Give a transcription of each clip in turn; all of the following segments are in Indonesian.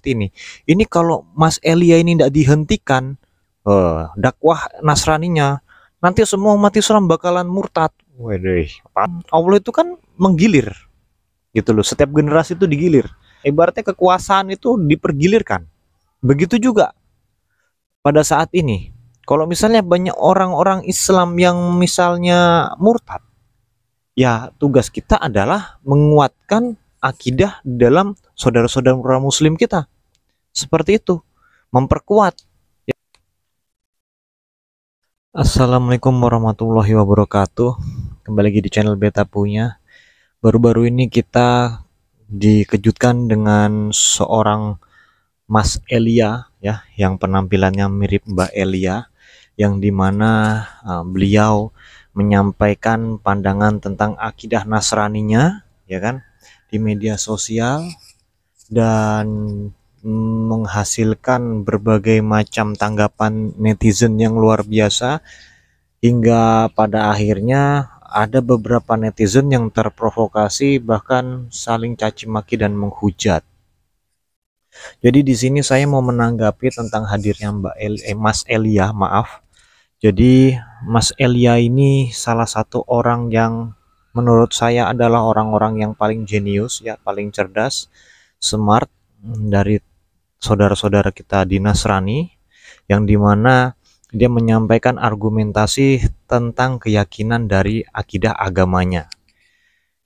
ini. Ini kalau Mas Elia ini tidak dihentikan, dakwah Nasraninya, nanti semua umat Islam bakalan murtad. Waduh, Allah itu kan menggilir, gitu loh. Setiap generasi itu digilir. Ibaratnya kekuasaan itu dipergilirkan. Begitu juga pada saat ini. Kalau misalnya banyak orang-orang Islam yang misalnya murtad, ya tugas kita adalah menguatkan akidah dalam saudara-saudara muslim kita. Seperti itu, memperkuat. Assalamualaikum warahmatullahi wabarakatuh. Kembali lagi di channel Beta Punya. Baru-baru ini kita dikejutkan dengan seorang Mas Elia ya, yang penampilannya mirip Mbak Elia, yang dimana beliau menyampaikan pandangan tentang akidah Nasraninya, ya kan, di media sosial dan menghasilkan berbagai macam tanggapan netizen yang luar biasa, hingga pada akhirnya ada beberapa netizen yang terprovokasi bahkan saling caci maki dan menghujat. Jadi di sini saya mau menanggapi tentang hadirnya Mas Elia, maaf. Jadi Mas Elia ini salah satu orang yang menurut saya adalah orang-orang yang paling jenius ya, paling cerdas, smart dari saudara-saudara kita di Nasrani, yang dimana dia menyampaikan argumentasi tentang keyakinan dari akidah agamanya.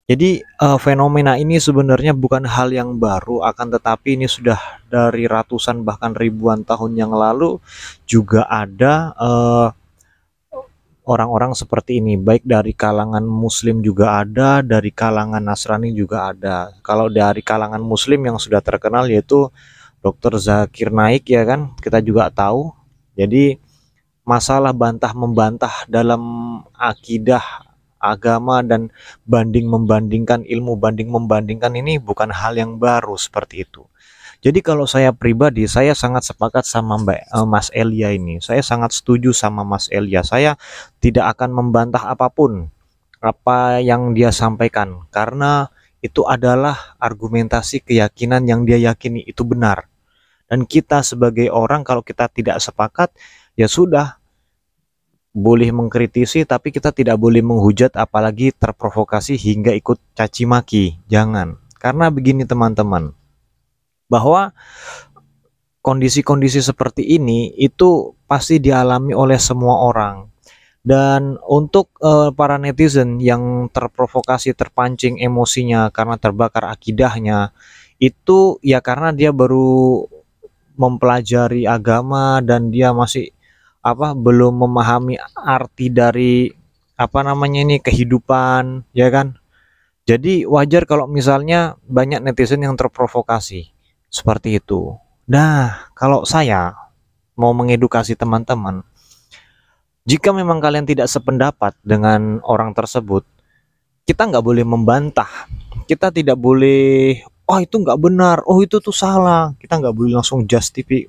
Jadi fenomena ini sebenarnya bukan hal yang baru, akan tetapi ini sudah dari ratusan bahkan ribuan tahun yang lalu juga ada orang-orang seperti ini, baik dari kalangan Muslim juga ada, dari kalangan Nasrani juga ada. Kalau dari kalangan Muslim yang sudah terkenal yaitu Dr. Zakir Naik, ya kan, kita juga tahu. Jadi masalah bantah membantah dalam akidah agama dan banding membandingkan, ilmu banding membandingkan ini bukan hal yang baru seperti itu. Jadi kalau saya pribadi, saya sangat sepakat sama Mas Elia ini. Saya sangat setuju sama Mas Elia. Saya tidak akan membantah apapun apa yang dia sampaikan, karena itu adalah argumentasi keyakinan yang dia yakini itu benar. Dan kita sebagai orang, kalau kita tidak sepakat, ya sudah, boleh mengkritisi, tapi kita tidak boleh menghujat, apalagi terprovokasi hingga ikut caci maki. Jangan. Karena begini teman-teman, bahwa kondisi-kondisi seperti ini itu pasti dialami oleh semua orang. Dan untuk para netizen yang terprovokasi, terpancing emosinya karena terbakar akidahnya, itu ya karena dia baru mempelajari agama dan dia masih belum memahami arti dari kehidupan, ya kan. Jadi wajar kalau misalnya banyak netizen yang terprovokasi seperti itu. Nah, kalau saya mau mengedukasi teman-teman, jika memang kalian tidak sependapat dengan orang tersebut, kita nggak boleh membantah, kita tidak boleh oh itu nggak benar, oh itu tuh salah. Kita nggak boleh langsung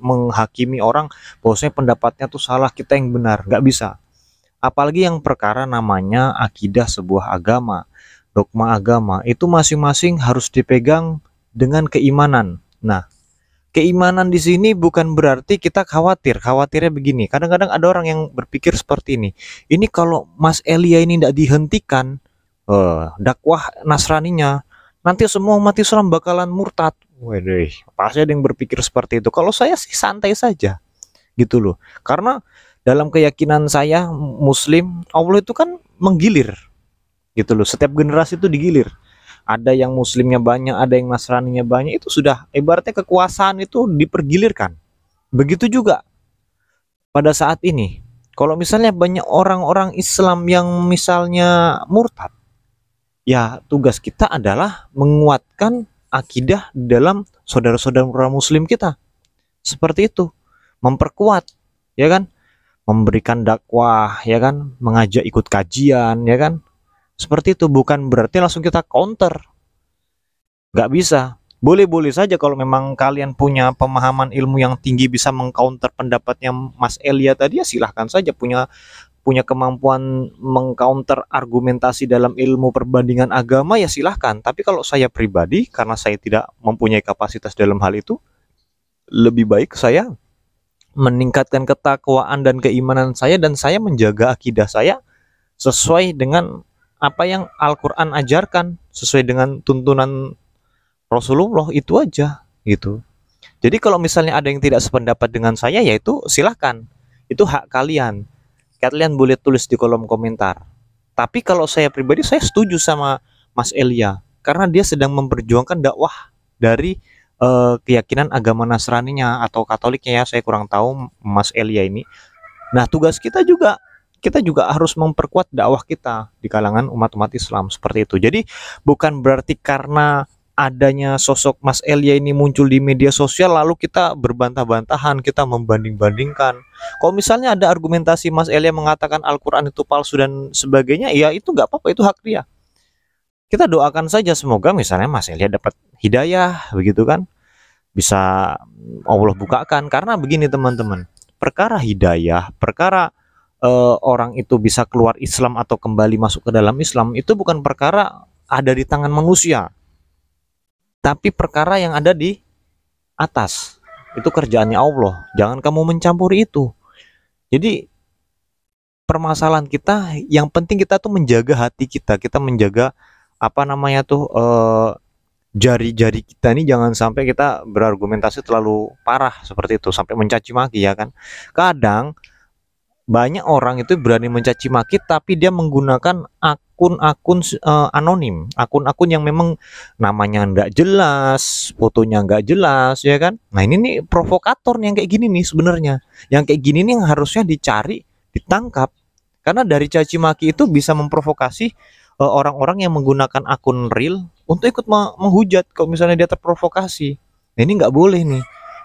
menghakimi orang bahwasanya pendapatnya tuh salah, kita yang benar. Nggak bisa. Apalagi yang perkara namanya akidah sebuah agama, dogma agama, itu masing-masing harus dipegang dengan keimanan. Nah, keimanan di sini bukan berarti kita khawatir. Khawatirnya begini, kadang-kadang ada orang yang berpikir seperti ini. Ini kalau Mas Elia ini tidak dihentikan dakwah Nasraninya, nanti semua umat Islam bakalan murtad. Waduh, pasti ada yang berpikir seperti itu. Kalau saya sih santai saja, gitu loh. Karena dalam keyakinan saya Muslim, Allah itu kan menggilir, gitu loh. Setiap generasi itu digilir. Ada yang Muslimnya banyak, ada yang Nasraninya banyak. Itu sudah ibaratnya kekuasaan itu dipergilirkan. Begitu juga pada saat ini. Kalau misalnya banyak orang-orang Islam yang misalnya murtad, ya tugas kita adalah menguatkan akidah dalam saudara-saudara muslim kita. Seperti itu, memperkuat, ya kan, memberikan dakwah, ya kan, mengajak ikut kajian, ya kan. Seperti itu, bukan berarti langsung kita counter. Nggak bisa. Boleh-boleh saja kalau memang kalian punya pemahaman ilmu yang tinggi bisa mengcounter pendapatnya Mas Elia tadi, ya silahkan saja. Punya kemampuan mengcounter argumentasi dalam ilmu perbandingan agama, ya silahkan. Tapi kalau saya pribadi, karena saya tidak mempunyai kapasitas dalam hal itu, lebih baik saya meningkatkan ketakwaan dan keimanan saya, dan saya menjaga akidah saya sesuai dengan apa yang Al-Quran ajarkan, sesuai dengan tuntunan Rasulullah, itu aja gitu. Jadi kalau misalnya ada yang tidak sependapat dengan saya, yaitu silahkan, itu hak kalian. Kalian boleh tulis di kolom komentar. Tapi kalau saya pribadi, saya setuju sama Mas Elia, karena dia sedang memperjuangkan dakwah dari keyakinan agama Nasraninya atau Katoliknya, ya saya kurang tahu Mas Elia ini. Nah, tugas kita juga harus memperkuat dakwah kita di kalangan umat-umat Islam seperti itu. Jadi bukan berarti karena adanya sosok Mas Elia ini muncul di media sosial lalu kita berbantah-bantahan, kita membanding-bandingkan. Kalau misalnya ada argumentasi Mas Elia mengatakan Al-Quran itu palsu dan sebagainya, ya itu nggak apa-apa, itu hak dia. Kita doakan saja semoga misalnya Mas Elia dapat hidayah, begitu kan, bisa Allah bukakan. Karena begini teman-teman, perkara hidayah, perkara orang itu bisa keluar Islam atau kembali masuk ke dalam Islam, itu bukan perkara ada di tangan manusia, tapi perkara yang ada di atas. Itu kerjaannya Allah, jangan kamu mencampuri itu. Jadi permasalahan kita, yang penting kita tuh menjaga hati kita, kita menjaga apa namanya tuh jari-jari kita ini, jangan sampai kita berargumentasi terlalu parah seperti itu sampai mencaci maki, ya kan. Kadang banyak orang itu berani mencaci maki tapi dia menggunakan akun-akun anonim, akun-akun yang memang namanya nggak jelas, fotonya nggak jelas, ya kan. Nah ini nih provokator nih, yang kayak gini nih sebenarnya, yang kayak gini nih yang harusnya dicari, ditangkap, karena dari caci maki itu bisa memprovokasi orang-orang yang menggunakan akun real untuk ikut menghujat kalau misalnya dia terprovokasi. Nah ini nggak boleh nih,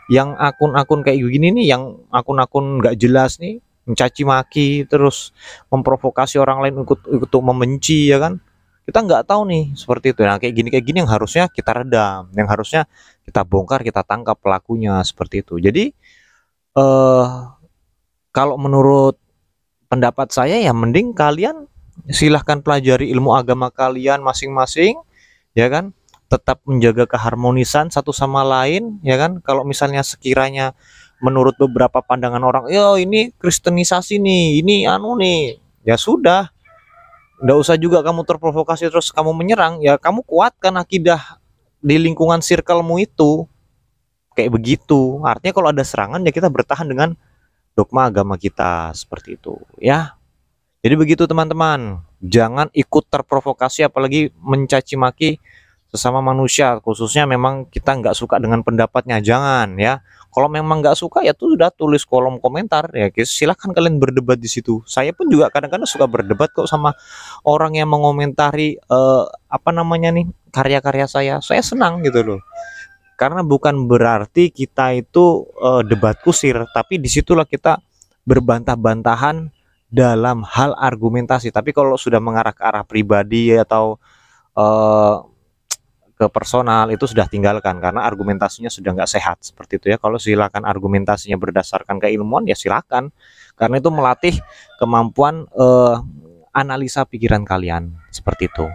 yang akun-akun kayak gini nih, yang akun-akun nggak jelas nih, mencaci maki terus memprovokasi orang lain ikut membenci, ya kan. Kita nggak tahu nih seperti itu. Nah kayak gini yang harusnya kita redam, yang harusnya kita bongkar, kita tangkap pelakunya seperti itu. Jadi kalau menurut pendapat saya, ya mending kalian silahkan pelajari ilmu agama kalian masing-masing, ya kan, tetap menjaga keharmonisan satu sama lain, ya kan. Kalau misalnya sekiranya menurut beberapa pandangan orang, yo ini kristenisasi nih, ini anu nih, ya sudah, nggak usah juga kamu terprovokasi terus kamu menyerang, ya kamu kuatkan akidah di lingkungan circlemu itu, kayak begitu. Artinya kalau ada serangan, ya kita bertahan dengan dogma agama kita seperti itu, ya. Jadi begitu teman-teman, jangan ikut terprovokasi apalagi mencaci maki sesama manusia, khususnya memang kita nggak suka dengan pendapatnya, jangan ya. Kalau memang nggak suka, ya tuh sudah tulis kolom komentar, ya silahkan kalian berdebat di situ. Saya pun juga kadang-kadang suka berdebat kok sama orang yang mengomentari apa namanya nih, karya-karya saya senang gitu loh. Karena bukan berarti kita itu debat kusir, tapi disitulah kita berbantah-bantahan dalam hal argumentasi. Tapi kalau sudah mengarah ke arah pribadi atau ke personal, itu sudah tinggalkan, karena argumentasinya sudah nggak sehat seperti itu ya. Kalau silakan argumentasinya berdasarkan keilmuan, ya silakan, karena itu melatih kemampuan analisa pikiran kalian seperti itu.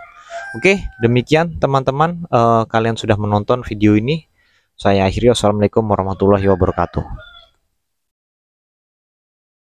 Oke, demikian teman-teman, kalian sudah menonton video ini. Saya akhiri, wassalamualaikum warahmatullahi wabarakatuh.